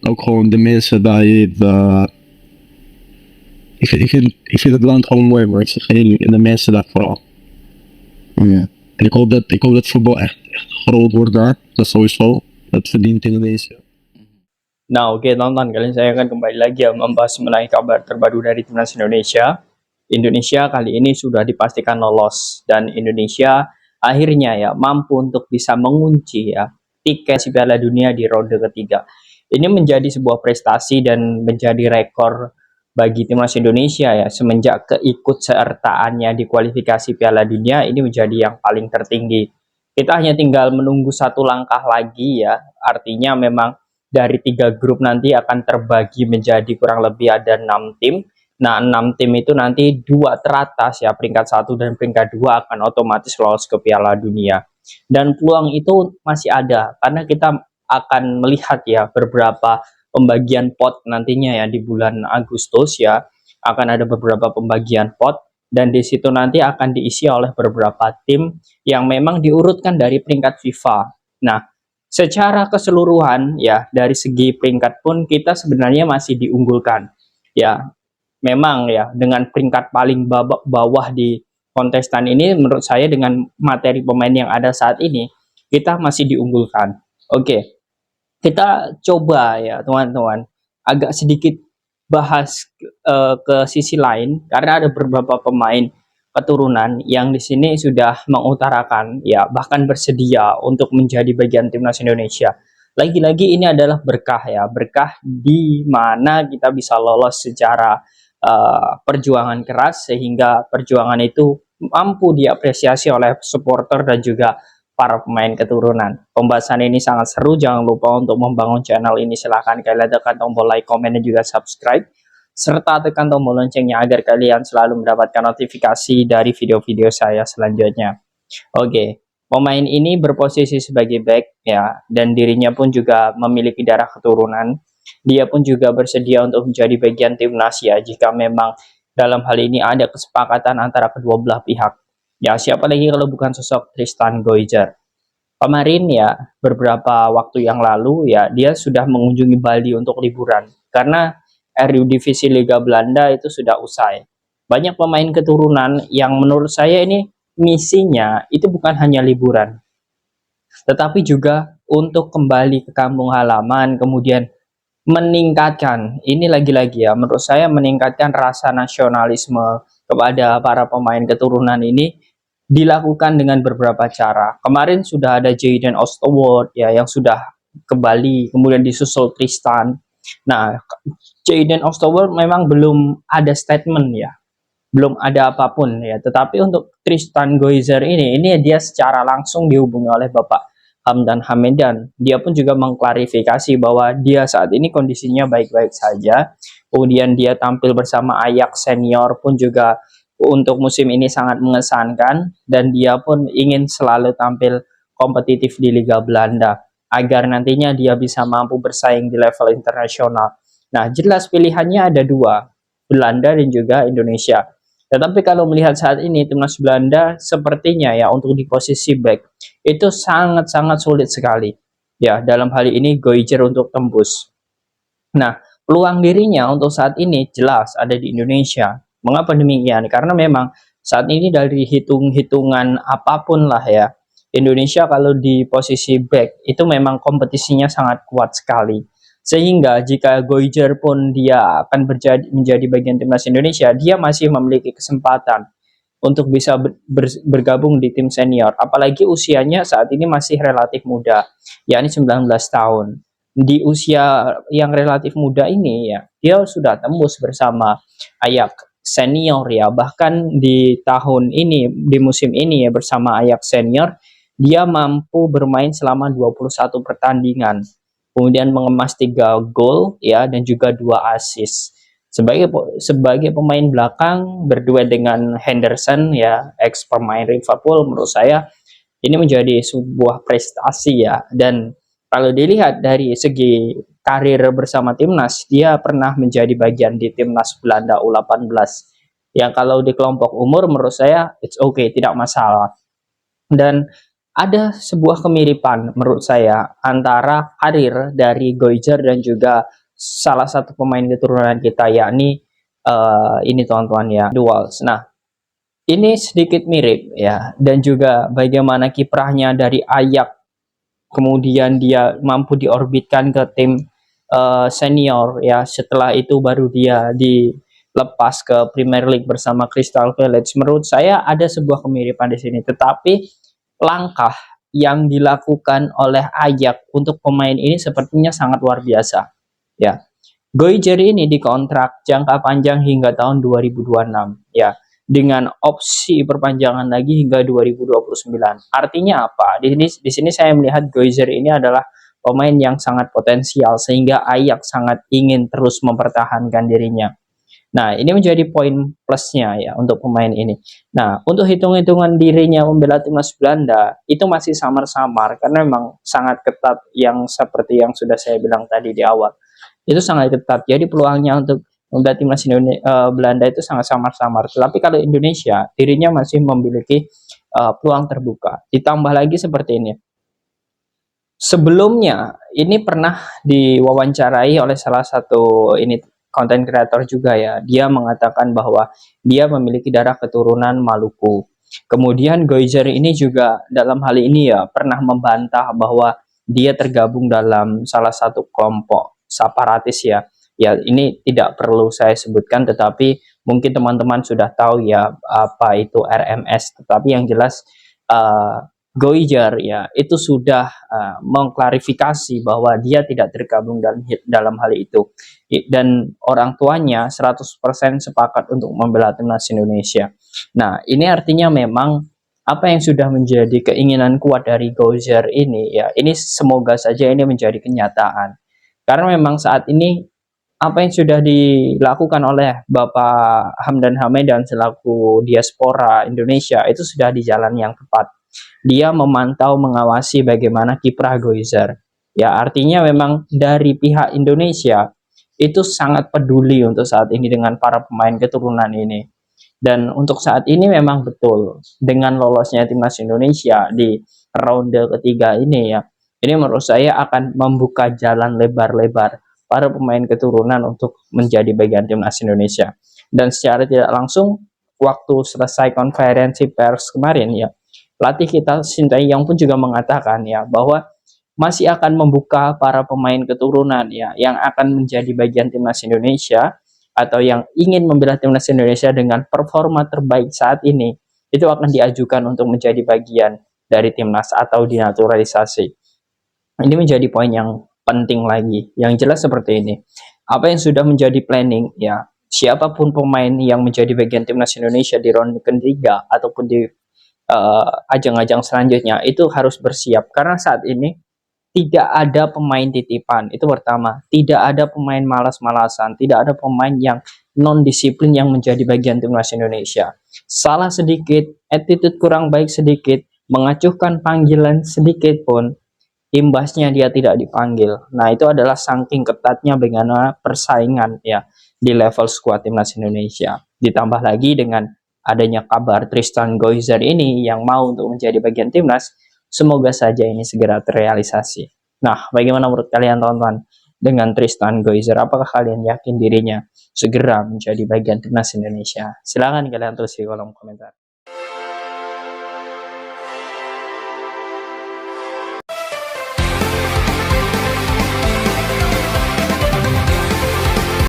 ook gewoon de mensen daar, ik vind het land gewoon mooi, maar ik zeg eerlijk, en de mensen daar vooral. Ja. En ik hoop dat voetbal echt groot wordt daar, dat sowieso, dat verdient Indonesia. Nah, oke teman-teman, kali ini saya akan kembali lagi membahas mengenai kabar terbaru dari timnas Indonesia. Indonesia kali ini sudah dipastikan lolos dan Indonesia akhirnya ya mampu untuk bisa mengunci ya tiket Piala Dunia di ronde ketiga. Ini menjadi sebuah prestasi dan menjadi rekor bagi timnas Indonesia ya, semenjak keikutsertaannya di kualifikasi Piala Dunia ini menjadi yang paling tertinggi. Kita hanya tinggal menunggu satu langkah lagi ya, artinya memang dari 3 grup nanti akan terbagi menjadi kurang lebih ada 6 tim. Nah, 6 tim itu nanti 2 teratas ya, peringkat 1 dan peringkat 2 akan otomatis lolos ke Piala Dunia. Dan peluang itu masih ada karena kita akan melihat ya beberapa pembagian pot nantinya ya di bulan Agustus ya, akan ada beberapa pembagian pot dan di situ nanti akan diisi oleh beberapa tim yang memang diurutkan dari peringkat FIFA. Nah, secara keseluruhan ya dari segi peringkat pun kita sebenarnya masih diunggulkan ya, memang ya dengan peringkat paling bawah di kontestan ini menurut saya dengan materi pemain yang ada saat ini kita masih diunggulkan. Oke, kita coba ya teman-teman agak sedikit bahas ke sisi lain karena ada beberapa pemain keturunan yang di sini sudah mengutarakan ya bahkan bersedia untuk menjadi bagian timnas Indonesia. Lagi-lagi ini adalah berkah ya, berkah di mana kita bisa lolos secara perjuangan keras sehingga perjuangan itu mampu diapresiasi oleh supporter dan juga para pemain keturunan. Pembahasan ini sangat seru, jangan lupa untuk membangun channel ini, silahkan kalian tekan tombol like, komen, dan juga subscribe serta tekan tombol loncengnya agar kalian selalu mendapatkan notifikasi dari video-video saya selanjutnya. Oke, pemain ini berposisi sebagai back ya, dan dirinya pun juga memiliki darah keturunan. Dia pun juga bersedia untuk menjadi bagian timnas ya jika memang dalam hal ini ada kesepakatan antara kedua belah pihak. Ya, siapa lagi kalau bukan sosok Tristan Goijer. Kemarin ya, beberapa waktu yang lalu ya, dia sudah mengunjungi Bali untuk liburan karena Eredivisie Liga Belanda itu sudah usai. Banyak pemain keturunan yang menurut saya ini misinya itu bukan hanya liburan, tetapi juga untuk kembali ke kampung halaman, kemudian meningkatkan, ini lagi-lagi ya, menurut saya meningkatkan rasa nasionalisme kepada para pemain keturunan ini dilakukan dengan beberapa cara. Kemarin sudah ada Jayden Osterwold ya yang sudah ke Bali, kemudian disusul Tristan. Nah, Jayden Osterwold memang belum ada statement ya, belum ada apapun ya. Tetapi untuk Tristan Goizer ini dia secara langsung dihubungi oleh Bapak Hamdan Hamidan. Dia pun juga mengklarifikasi bahwa dia saat ini kondisinya baik-baik saja. Kemudian dia tampil bersama Ajax senior pun juga untuk musim ini sangat mengesankan dan dia pun ingin selalu tampil kompetitif di Liga Belanda agar nantinya dia bisa mampu bersaing di level internasional. Nah, jelas pilihannya ada 2, Belanda dan juga Indonesia. Tetapi kalau melihat saat ini timnas Belanda sepertinya ya untuk di posisi back itu sangat-sangat sulit sekali. Ya, dalam hal ini Goijer untuk tembus. Nah, peluang dirinya untuk saat ini jelas ada di Indonesia. Mengapa demikian? Karena memang saat ini dari hitung-hitungan apapun lah ya, Indonesia kalau di posisi back itu memang kompetisinya sangat kuat sekali. Sehingga jika Goijer pun dia akan menjadi bagian timnas Indonesia, dia masih memiliki kesempatan untuk bisa bergabung di tim senior. Apalagi usianya saat ini masih relatif muda, yakni 19 tahun. Di usia yang relatif muda ini ya, dia sudah tembus bersama Ajax senior ya, bahkan di tahun ini, di musim ini ya bersama Ajax senior, dia mampu bermain selama 21 pertandingan, kemudian mengemas 3 gol ya dan juga 2 assist. Sebagai pemain belakang berduet dengan Henderson ya, ex pemain Liverpool, menurut saya ini menjadi sebuah prestasi ya. Dan kalau dilihat dari segi karir bersama timnas, dia pernah menjadi bagian di timnas Belanda U18 yang kalau di kelompok umur menurut saya it's okay, tidak masalah. Dan ada sebuah kemiripan menurut saya antara karir dari Goizer dan juga salah satu pemain keturunan kita, yakni ini teman-teman ya, The Walls. Nah, ini sedikit mirip ya, dan juga bagaimana kiprahnya dari Ajax, kemudian dia mampu diorbitkan ke tim senior ya, setelah itu baru dia dilepas ke Premier League bersama Crystal Palace. Menurut saya ada sebuah kemiripan di sini, tetapi langkah yang dilakukan oleh Ajax untuk pemain ini sepertinya sangat luar biasa ya. Goijer ini dikontrak jangka panjang hingga tahun 2026 ya, dengan opsi perpanjangan lagi hingga 2029. Artinya apa? Di sini saya melihat Goijer ini adalah pemain yang sangat potensial sehingga Ajax sangat ingin terus mempertahankan dirinya. Nah, ini menjadi poin plusnya ya untuk pemain ini. Nah, untuk hitung-hitungan dirinya membela timnas Belanda itu masih samar-samar karena memang sangat ketat, yang seperti yang sudah saya bilang tadi di awal. Itu sangat ketat. Jadi peluangnya untuk membela timnas Belanda itu sangat samar-samar. Tetapi kalau Indonesia, dirinya masih memiliki peluang terbuka. Ditambah lagi seperti ini. Sebelumnya ini pernah diwawancarai oleh salah satu ini konten kreator juga ya. Dia mengatakan bahwa dia memiliki darah keturunan Maluku. Kemudian Goizer ini juga dalam hal ini ya pernah membantah bahwa dia tergabung dalam salah satu kelompok separatis ya. Ya, ini tidak perlu saya sebutkan, tetapi mungkin teman-teman sudah tahu ya apa itu RMS. Tetapi yang jelas Goizer ya itu sudah mengklarifikasi bahwa dia tidak tergabung dalam hal itu, dan orang tuanya 100% sepakat untuk membela timnas Indonesia. Nah, ini artinya memang apa yang sudah menjadi keinginan kuat dari Goizer ini ya, ini semoga saja ini menjadi kenyataan. Karena memang saat ini apa yang sudah dilakukan oleh Bapak Hamdan Hamidan selaku diaspora Indonesia itu sudah di jalan yang tepat. Dia memantau, mengawasi bagaimana kiprah Goizer. Ya, artinya memang dari pihak Indonesia itu sangat peduli untuk saat ini dengan para pemain keturunan ini. Dan untuk saat ini memang betul dengan lolosnya timnas Indonesia di ronde ketiga ini ya, ini menurut saya akan membuka jalan lebar-lebar para pemain keturunan untuk menjadi bagian timnas Indonesia. Dan secara tidak langsung waktu selesai konferensi pers kemarin ya, pelatih kita Sintayong pun juga mengatakan ya bahwa masih akan membuka para pemain keturunan ya yang akan menjadi bagian timnas Indonesia atau yang ingin membela timnas Indonesia dengan performa terbaik saat ini, itu akan diajukan untuk menjadi bagian dari timnas atau dinaturalisasi. Ini menjadi poin yang penting lagi. Yang jelas seperti ini. Apa yang sudah menjadi planning ya, siapapun pemain yang menjadi bagian timnas Indonesia di ronde ketiga ataupun di ajang-ajang selanjutnya itu harus bersiap, karena saat ini tidak ada pemain titipan. Itu pertama, tidak ada pemain malas-malasan, tidak ada pemain yang non disiplin yang menjadi bagian timnas Indonesia. Salah sedikit, attitude kurang baik sedikit, mengacuhkan panggilan sedikit pun, imbasnya dia tidak dipanggil. Nah, itu adalah saking ketatnya bagaimana persaingan ya di level skuad timnas Indonesia. Ditambah lagi dengan adanya kabar Tristan Goizer ini yang mau untuk menjadi bagian timnas, semoga saja ini segera terrealisasi. Nah, bagaimana menurut kalian teman-teman dengan Tristan Goizer? Apakah kalian yakin dirinya segera menjadi bagian timnas Indonesia? Silahkan kalian tulis di kolom komentar.